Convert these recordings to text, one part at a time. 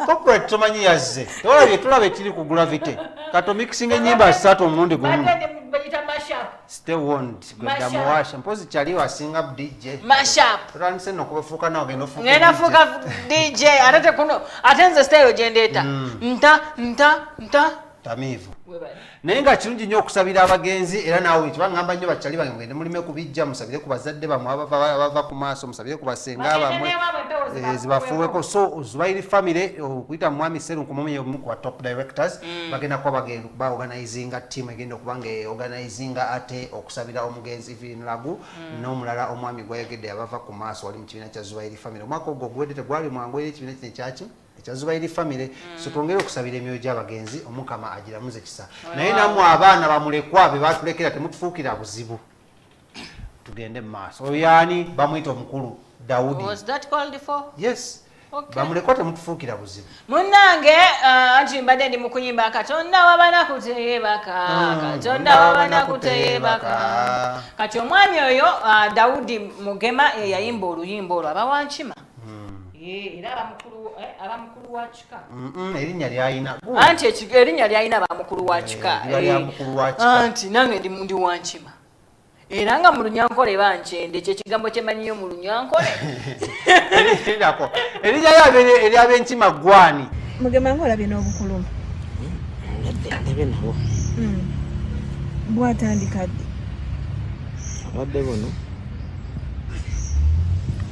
Corporate tomanyi yazze. Tolabye tulabe kiri ku gravity. Kato mixing enyimba satu omundi gumu. Stay warned. Gwenda muwasha. Mpozi chali wasinga DJ. Mashup. Turanise nokubefuka nawe gendo fuka. Ngenda fuka DJ. Atate kuno. Atenze style gendeta. Nta. Tamivu. Nenga kirungi nnyo okusabira abagenzi era naawe kibangamba nnyo bachali bange ngende mulime kubijja musabire ku bazadde bamwe abava ku maaso musabire ku basenga bamwe zibafuweko so Zubairi family okuyita mwami Seru kumumye omu kwa top directors bagenda kwa bagenda kuba organizing team egenda okubanga organizing ate okusabira omugenzi Vinlagu n'omulala omwami gwayegedde abava ku maaso wali mu kibiina kya Zubairi family omwaka ogwo gwedete gwali mwangu eri ekibiina kino kyaki Zubairi family so twongere okusabira emyoyo gy'abagenzi omukama agiramuze kisa naye namwe abaana bamulekwa be batulekera temutufuukira buzibu tugende mu maaso oyo yaani bamuyita omukulu Daudi was that called for yes okay bamulekwa temutufuukira buzibu munnange anti mbadde ndi mu kuyimba Katonda wabana kuteebaka Katonda wabana kuteebaka kati omwami oyo Daudi Mugema yayimba oluyimba olwo abawankima era abamukulu wa kika erinnya lyayina anti erinnya lyayina abamukulu wa kika anti nange ndi wankima era nga mu Lunyankole bankyende ekyo ekigambo kyemanyiyo mu Lunyankole erinnya eryab'enkima gwani Mugema ng'olabye n'obukuluma ndabye nabo bwatandika ddi abadde buno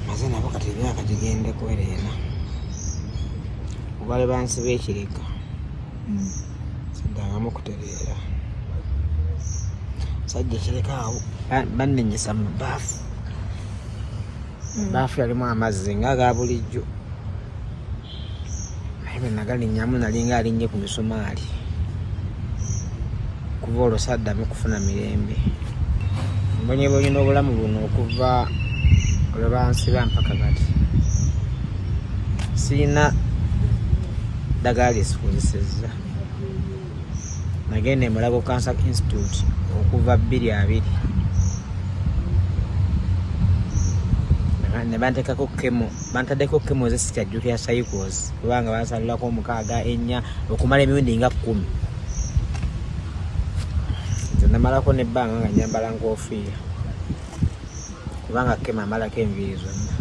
maze nabo kati emyaka gigende kwereena obale bansi b'ekireka siddangamu kutereera sajja kireka awo bannenyesa mu baafu baafu yalimu amazzi nga aga bulijjo naye bwe nagalinyamu nalinga alinnye ku misumaali kuva olwo saddamu kufuna mirembe mbonyebonyi n'obulamu buno okuva olwo bansiba mpaka kati siina ddagala lyesikozesezza nagenda e Mulago Cancer Institute okuva 2020 ne banteekako kemo bantaddeko kemo ezesikyajjukira cycles kubanga bansalirako 6 okumala emirundi nga 10 nze namalako nebbanga nga nyambala nkoofiira kubanga kemo amalako enviiri zonna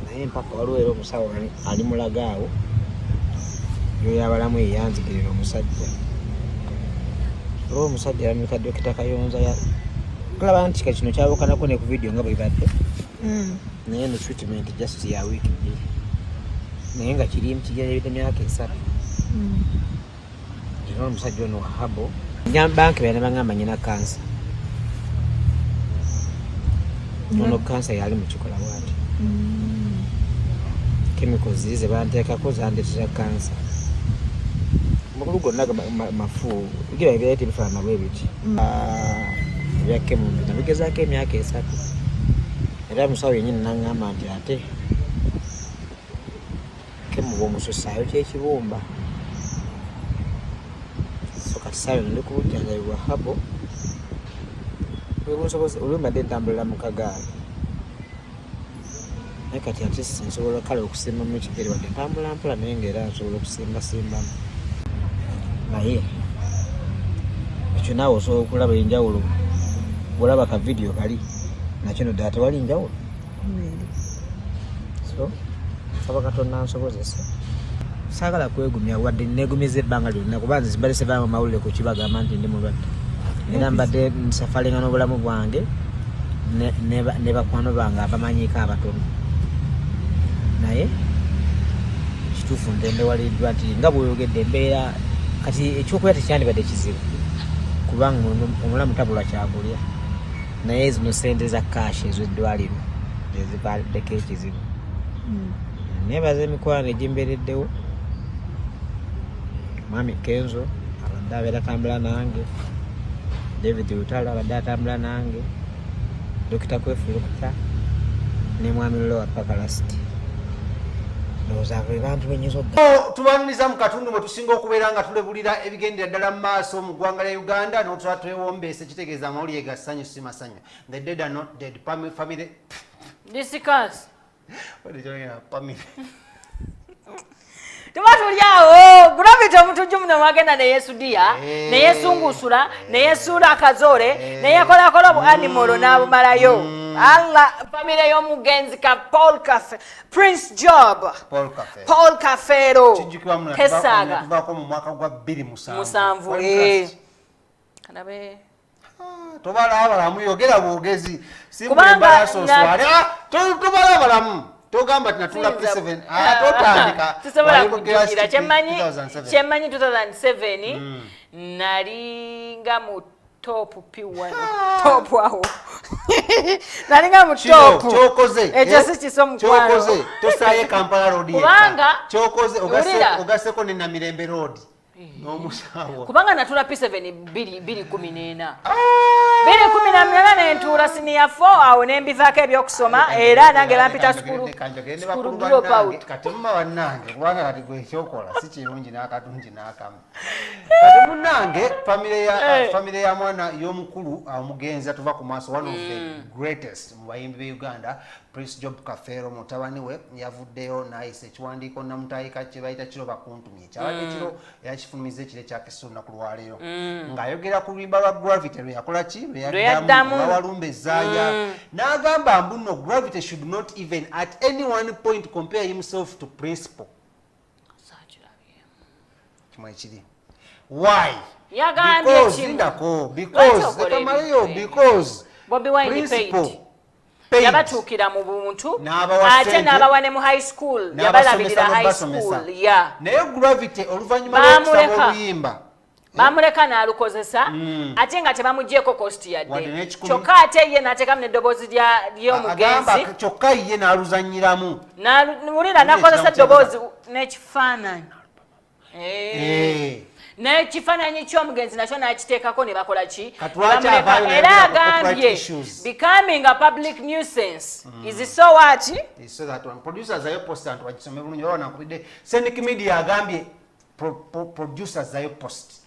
naye mpaka waliwo era omusawo ali mulagaawo yoyabalamu yeyanzigirira omusajja olwo omusajja yalamika Dokita Kayonza kulaba nti kino kyabukanako ne ku vidiyo nga bwe badde naye ne treatment just ya wiiki bbiri naye nga kiri mukijjabidde emyaka 3 era omusajja ono wahabo banki bana bangamba nyina kansa ono kansa yali mukikola bwati chemicals zize banteekako zandetera kansa mukulu gonna mafu igira ebirayiti bifaanana bwe biti ebyakemu nabigezaako emyaka 3 era musawo yennyini naŋŋamba nti ate kemu bw'omususaayo kyekibumba so kati saayo ndi ku bujjanjabi bwa habo olwemadde ntambulira mu kagaali naye kati ate nsobola kale okusimbamu ekigere wadde ntambula mpola naye ngaera nsobola okusimbasimbamu naye ekyo naawe osobola okulaba enjawulo olaba ka vidiyo kali nakino ddala tewali njawulo so saba Katonda nsobozesa saagala kwegumya wadde neegumiza ebbanga lyonna kuba nze mbadde sevanga mawulire ku kibagamba nti ndi mulwadde era mbadde nsafalinga n'obulamu bwange ne bakwano bange abamanyiiko abatono naye kituufu ntendewaliddwa nti nga bweyogedde embeera kati ekyokulya tekyandibadde kizibu kubanga omulamu tabulwa kyagulya naye zino sente za kashi ez'eddwaliro ezibaddeko ekizibu nebaza emikwano egimbeereddewo mwami Kenzo abadde abeera atambula nange David Lutalo abadde atambula nange Dokita Kwefulukuta ne mwami Lowa Pakalasiti tubaniriza mu katundu mwe tusinga okubeera nga tulebulira ebigendera ddala mu maaso mu ggwanga lya Uganda n'otuba twewombeese kitegeeza amawulire ga ssanyu si masanyu the dead are not dead family discuss family Tumatulyawo Gravity Omtujju muno mwagenda ne yesudia ne yesungusula ne yesuula akazole ne yakolakola bu animal n'abumalayo Allah family y'omugenzi ka Paul Cafe Prince Job Paul Kafeero Kesaga tuvako mu mwaka gwa 2007 musanvu kanabe tobala abalamu yogera bwogezi kubanga soswale tobala abalamu togamba tinatula P7 totandika tusobola kujukira kyemmanyi 2007 nalinga mu top P1 top awo nalinga mu top chokoze ekyo si kisomu chokoze tosaye Kampala road kubanga chokoze ogaseko ne Namirembe road n'omusawo kubanga natula P7 214 218 nentuula senior 4 awo nembivaako ebyokusoma era nange bampita skulu drop out kati mma bannange kubanga kati gwe ekyokola si kirungi n'akatungi n'akamu kati munnange famire ya mwana y'omukulu omugenzi tuva ku maaso one of the greatest mu bayimbi be Uganda Prince Job Kafeera mutabani we yavuddeyo n'ayisa ekiwandiiko namutayika kye bayita kiroba kuntumye kyabadde kiro yakifulumiza ekire kyakisa olunaku lwaleero ng'ayogera ku luyimba lwa Gravity lwe yakola ki lwe yaddamu lwawalumba ezaaya n'agamba mbu no Gravity should not even at any one point compare himself to Principal kimwe kiri why yagambye because Bobby Wine paid yabatuukira mu buntu ate n'abawane mu high school yabalabirira high school naye Gravity oluvannyuma lw'okusaba oluyimba bamuleka n'alukozesa ate nga tebamugyeko kosti yadde kyokka ate ye n'ateekamu n'eddoboozi ly'omugenzi kyokka ye n'aluzannyiramu wulira n'akozesa eddoboozi n'ekifaananyi n'ekifaananyi ky'omugenzi nakyo n'akiteekako ne bakola ki era agambye becoming a public nuisance is so what so that one producers ayo post antu bagisome bulungi olwa nakubidde Sendik Media agambye producers ayo post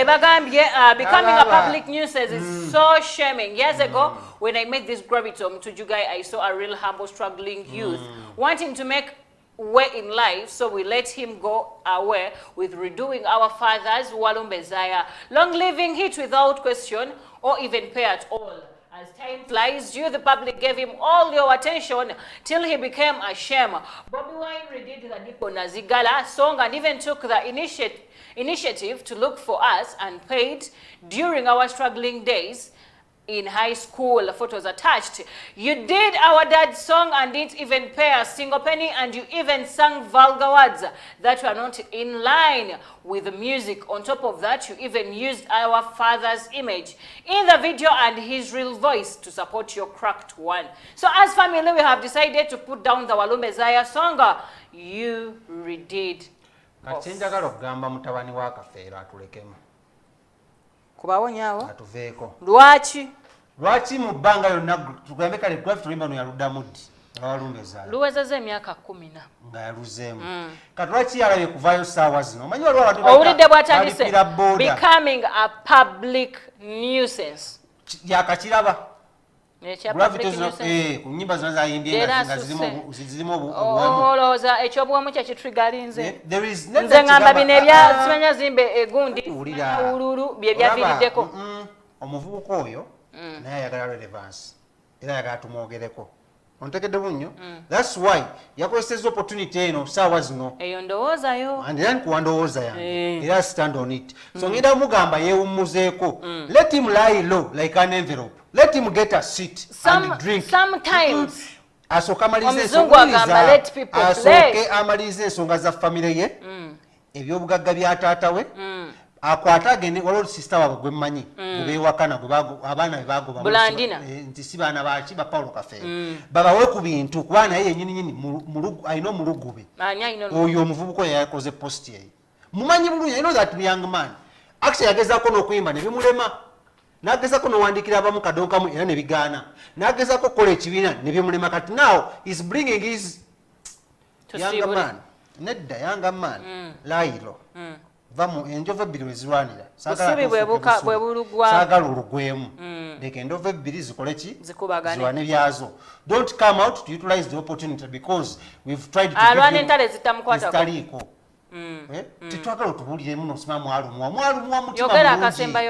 bagambye becoming a public nuisance is so shaming. Years ago when I met this Gravity Omtujju guy, I saw a real humble struggling youth wanting to make way in life, so we let him go away with redoing our father's Walumbezaya, long living it without question or even pay at all. As time flies, you the public gave him all your attention till he became a shame. Bobby Wine redid the Nipo Nazigala song and even took the initiative to look for us and paid during our struggling days in high school. Photos attached. You did our dad's song and didn't even pay a single penny, and you even sang vulgar words that were not in line with the music. On top of that, you even used our father's image in the video and his real voice to support your cracked one. So as family, we have decided to put down the Walumbezaya song. You redid. Kachenjagala okugamba mutabani wa Kafeera atulekemu kubawonyaawo atuveeko lwaki mu bbanga lyonna tugambe kale Gravity luyimba no yaluddamu ddi Walumbezaya luwezezza emyaka 10 nga yaluzeemu kati lwaki yalabye kuvaayo ssaawa zino omanyi waliwo abantu owulidde bw'atandise becoming a public nuisance yakakiraba ku nnyimba zonna zayimbye nga zirimu obuwemu olowooza ekyobuwemu kyekitrigalinze nze ngamba bino ebyazimanya zimbe egundi ululu bye byaviiriddeko omuvubuka oyo naye ayagala relevance era ayagala tumwogereko ontegedde bunnyo that's why yakozeseza opportunity eno saawa zino eyo ndowoozayo and then kuwa ndowooza yange era stand on it so ngenda mugamba yeewummuzeeko let him lie low like an envelope. Let him get a seat and drink. Sometimes asooka amalize amalize ensonga za famire ye ebyobugagga bya taata we akwata agende waliwo sisita waabwe gwe mmanyi gwe beewakana abaana be bagoba nti si baana baki ba Paulo Kafeera babawe ku bintu kuba naye yennyininyini alina omulugube oyo omuvubuka oyo yakoze post ye mumanyi bulungi. You know that young man actually yagezaako n'okuyimba ne bimulema n'agezaako n'owandiikira abamu kadonkamu era ne bigaana n'agezaako okukola ekibiina ne bimulema kati now is bringing his younger man nedda younger man Lairo vamu enjovu ebbiri wezirwanira busubi bwe bulugwa saagala olugwemu leka enjovu ebbiri zikole ki zirwane byazo. Don't come out to utilize the opportunity because we've tried to alwana entale zitamukwatako tetwagala otubuuliremu nosima mwalumwa mutima yogera akasemba